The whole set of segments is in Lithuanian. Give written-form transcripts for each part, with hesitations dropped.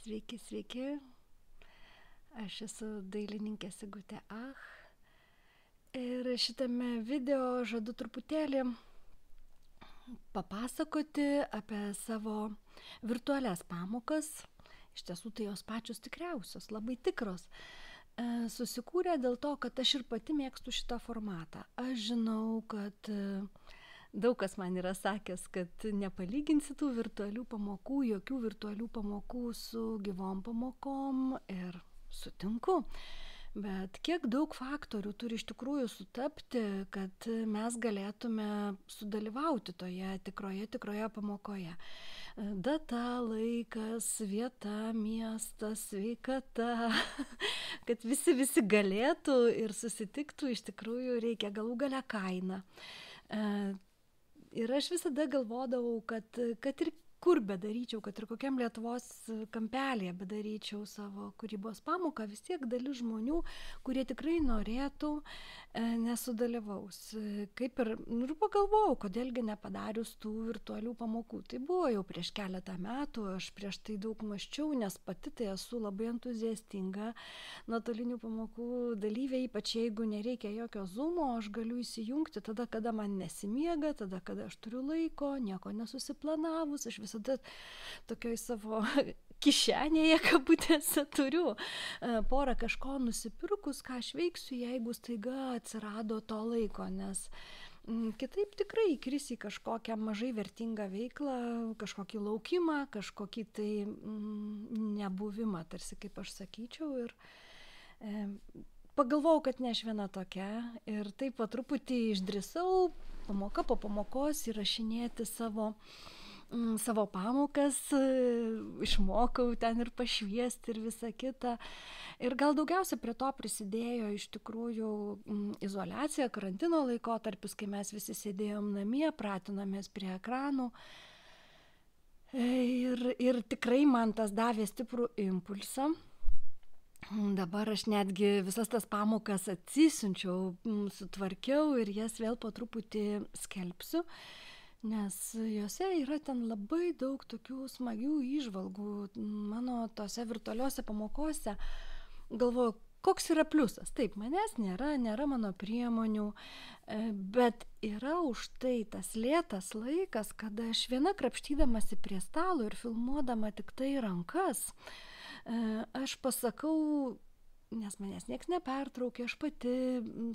Sveiki, sveiki. Aš esu dailininkė Sigutė Ach. Ir šitame video žadu truputėlį papasakoti apie savo virtualias pamokas. Iš tiesų tai jos pačios tikriausios, labai tikros. Susikūrė dėl to, kad aš ir pati mėgstu šitą formatą. Aš žinau, kad daug kas man yra sakęs, kad nepalyginsi tų virtualių pamokų, jokių virtualių pamokų su gyvom pamokom ir sutinku. Bet kiek daug faktorių turi iš tikrųjų sutapti, kad mes galėtume sudalyvauti toje tikroje pamokoje. Data, laikas, vieta, miestas, sveikata, kad visi galėtų ir susitiktų, iš tikrųjų reikia galų gale kainą. Ir aš visada galvodavau, kad ir kur bedaryčiau, kad ir kokiam Lietuvos kampelėje bedaryčiau savo kūrybos pamoką, vis tiek dalis žmonių, kurie tikrai norėtų, nesudalyvaus. Kaip ir pagalvojau, kodėlgi nepadarius tų virtualių pamokų. Tai buvo jau prieš keletą metų, aš prieš tai daug mąsčiau, nes pati tai esu labai entuziastinga nuotolinių pamokų dalyvė, ypač jeigu nereikia jokio zoomo, aš galiu įsijungti tada, kada man nesimiega, tada, kada aš turiu laiko, nieko nesusiplanavus, aš visada tokioj savo kišenėje, kabutėse, turiu porą kažko nusipirkus, ką aš veiksiu, jeigu staiga atsirado to laiko, nes kitaip tikrai įkrisi į kažkokią mažai vertingą veiklą, kažkokį laukimą, kažkokį tai nebuvimą, tarsi kaip aš sakyčiau. Ir pagalvojau, kad ne aš viena tokia ir taip po truputį išdrįsau pamoka po pamokos įrašinėti savo pamokas, išmokau ten ir pašviesti ir visa kita. Ir gal daugiausia prie to prisidėjo iš tikrųjų izoliacija, karantino laikotarpis, kai mes visi sėdėjom namie, pratinomės prie ekranų. Ir tikrai man tas davė stiprų impulsą. Dabar aš netgi visas tas pamokas atsisiunčiau, sutvarkiau ir jas vėl po truputį skelbsiu. Nes jose yra ten labai daug tokių smagių įžvalgų mano tose virtualiuose pamokose. Galvoju, koks yra pliusas? Taip, manęs nėra mano priemonių, bet yra už tai tas lėtas laikas, kada aš viena krapštydamasi prie stalo ir filmuodama tik tai rankas, aš pasakau, nes manęs nieks nepertraukė, aš pati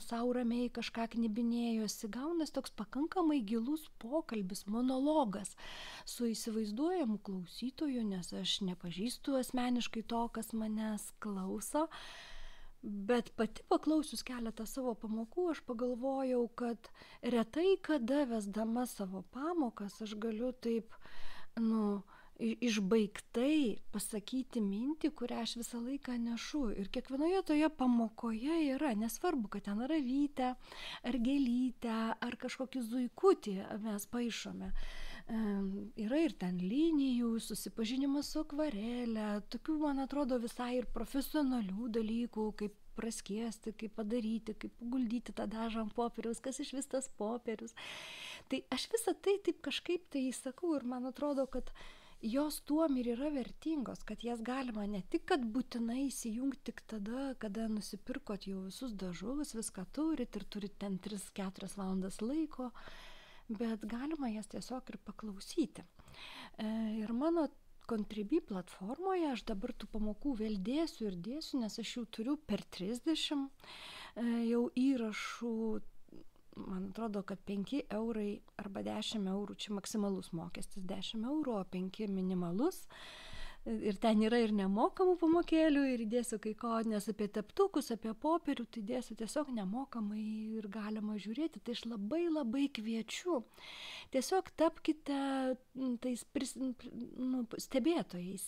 sau ramiai kažką knibinėjosi, gaunas toks pakankamai gilus pokalbis, monologas su įsivaizduojamu klausytoju, nes aš nepažįstu asmeniškai to, kas manęs klauso, bet pati paklausius keletą savo pamokų, aš pagalvojau, kad retai kada vesdama savo pamokas aš galiu taip, išbaigtai pasakyti mintį, kurią aš visą laiką nešu. Ir kiekvienoje toje pamokoje yra, nesvarbu, kad ten yra vytę, ar gėlytę, ar kažkokį zuikutį mes paišome. Yra ir ten linijų, susipažinimas su akvarelė, tokių, man atrodo, visai ir profesionalių dalykų, kaip praskiesti, kaip padaryti, kaip guldyti tą dažą ant popieriaus, kas iš vis tas popierius. Tai aš visą tai taip kažkaip tai įsakau ir man atrodo, kad jos tuom ir yra vertingos, kad jas galima ne tik, kad būtinai įsijungti tik tada, kada nusipirkot jau visus dažus, viską turit ir turit ten 3-4 valandas laiko, bet galima jas tiesiog ir paklausyti. Ir mano Contribui platformoje aš dabar tų pamokų vėl dėsiu, nes aš jau turiu per 30 jau įrašų. Man atrodo, kad 5 eurai arba 10 eurų, čia maksimalus mokestis 10 eurų, o 5 minimalus. Ir ten yra ir nemokamų pamokėlių, ir įdėsiu kai ko, nes apie teptukus, apie popierių, tai dėsiu tiesiog nemokamai ir galima žiūrėti. Tai aš labai kviečiu. Tiesiog tapkite tais stebėtojais,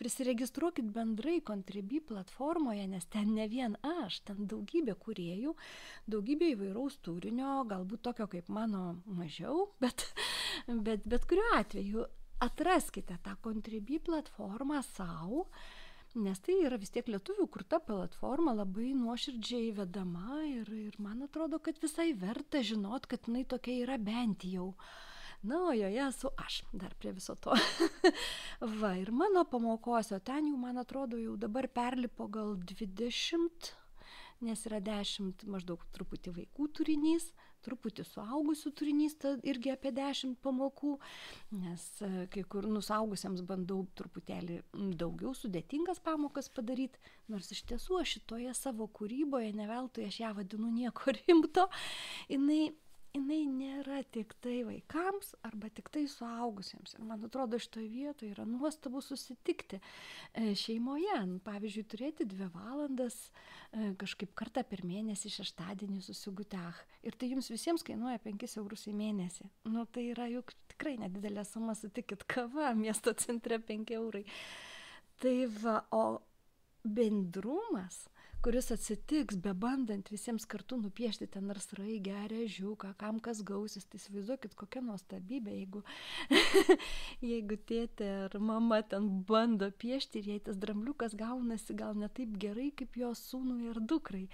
prisiregistruokit bendrai Contribui platformoje, nes ten ne vien aš, ten daugybė kūrėjų, daugybė įvairaus turinio, galbūt tokio kaip mano mažiau, bet kuriuo atveju atraskite tą Contribui platformą savo, nes tai yra vis tiek lietuvių kurta platforma, labai nuoširdžiai vedama ir man atrodo, kad visai verta žinot, kad jinai tokia yra bent jau. Na, o joje esu aš dar prie viso to. Va, ir mano pamokose, ten jau, man atrodo, jau dabar perlipo gal 20, nes yra 10 maždaug truputį vaikų turinys, truputį suaugusių turinys, irgi apie 10 pamokų, nes kai kur suaugusiems bandau truputėlį daugiau sudėtingas pamokas padaryti, nors iš tiesų aš šitoje savo kūryboje, ne veltui aš ją vadinu nieko rimto, jinai nėra tik tai vaikams arba tik tai suaugusiems. Ir man atrodo, šitoje vietoje yra nuostabu susitikti šeimoje. Pavyzdžiui, turėti 2 valandas kažkaip kartą per mėnesį šeštadienį susigutech. Ir tai jums visiems kainuoja 5 eurus į mėnesį. Nu, tai yra juk tikrai nedidelė suma, sutikit, kava miesto centre 5 eurai. Tai va, o bendrumas, kuris atsitiks, bebandant visiems kartu nupiešti ten ar sraigę, ar ežiuką, kam kas gausis, tai įsivaizduokit, kokia nuostabybė, jeigu tėtė ar mama ten bando piešti ir jei tas drambliukas gaunasi gal ne taip gerai, kaip jos sūnui ar dukrai,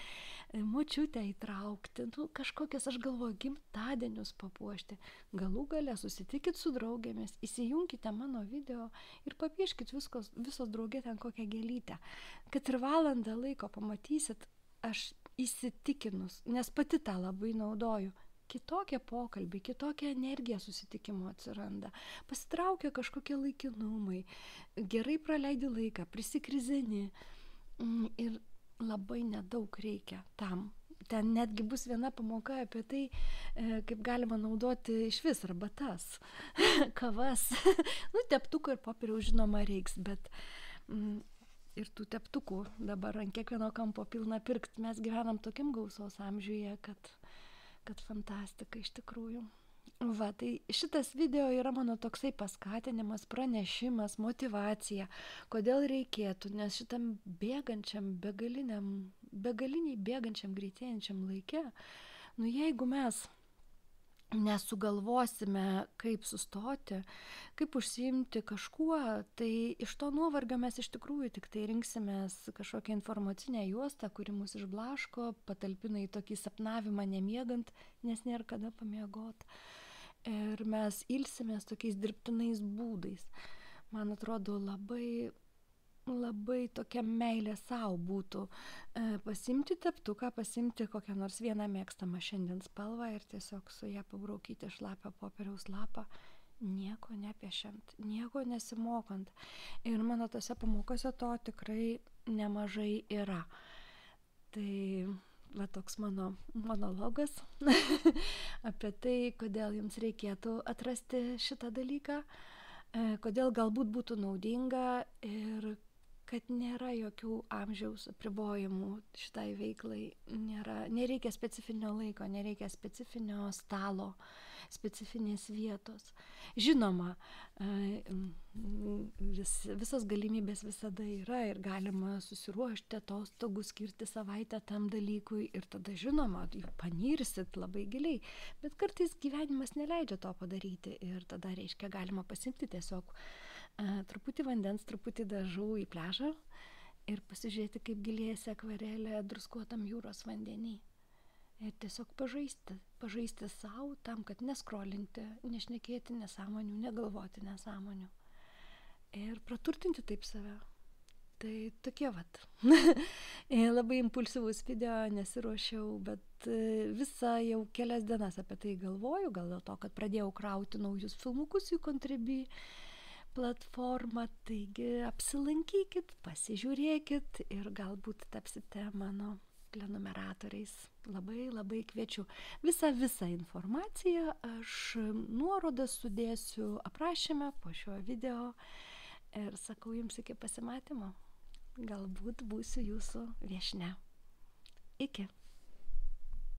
močiutę įtraukti, kažkokias, aš galvoju, gimtadienius papuošti, galų gale susitikit su draugėmis, įsijunkite mano video ir papieškit visos draugė ten kokią gėlytę, kad ir valandą laiko pamatysit, aš įsitikinus, nes pati tą labai naudoju, kitokie pokalbiai, kitokia energija susitikimo atsiranda, pasitraukia kažkokie laikinumai, gerai praleidi laiką, prisikrizeni ir labai nedaug reikia tam. Ten netgi bus viena pamoka apie tai, kaip galima naudoti iš vis arbatas, kavas, teptukų ir popieriaus žinoma reiks, bet ir tų teptukų dabar ant kiekvieno kampo pilna pirkt. Mes gyvenam tokiam gausos amžiuje, kad fantastika iš tikrųjų. Va, tai šitas video yra mano toksai paskatinimas, pranešimas, motyvacija, kodėl reikėtų, nes šitam bėgančiam, begaliniai bėgančiam, greitėjančiam laike, jeigu mes nesugalvosime, kaip sustoti, kaip užsiimti kažkuo, tai iš to nuovargio mes iš tikrųjų tik tai rinksimės kažkokią informacinę juostą, kuri mus išblaško, patalpina į tokį sapnavimą nemiegant, nes nėra kada pamiegot. Ir mes ilsimės tokiais dirbtinais būdais. Man atrodo, labai tokia meilė savo būtų pasimti teptuką, pasimti kokią nors vieną mėgstamą šiandien spalvą ir tiesiog su ją pabraukyti šlapią popieriaus lapą, nieko nepiešiant, nieko nesimokant. Ir mano tose pamokose to tikrai nemažai yra. Tai va toks mano monologas apie tai, kodėl jums reikėtų atrasti šitą dalyką, kodėl galbūt būtų naudinga ir kad nėra jokių amžiaus apribojimų šitai veiklai, nereikia specifinio laiko, nereikia specifinio stalo, specifinės vietos. Žinoma, visas galimybės visada yra ir galima susiruošti atostogų, skirti savaitę tam dalykui ir tada, žinoma, panirsit labai giliai, bet kartais gyvenimas neleidžia to padaryti ir tada, reiškia, galima pasimti tiesiog truputį vandens, truputį dažų į pliažą ir pasižiūrėti, kaip gilėjasi akvarelė druskuotam jūros vandenį. Ir tiesiog pažaisti savo tam, kad neskrolinti, nešnekėti nesąmonių, negalvoti nesąmonių. Ir praturtinti taip save. Tai tokie vat. Labai impulsyvus video, nesiruošiau, bet visą jau kelias dienas apie tai galvoju, gal dėl to, kad pradėjau krauti naujus filmukus į Contribui platformą, taigi apsilankykit, pasižiūrėkit ir galbūt tapsite mano prenumeratoriais. Labai kviečiu. Visą informaciją aš nuorodas sudėsiu aprašyme po šio video ir sakau jums iki pasimatymo. Galbūt būsiu jūsų viešnia. Iki.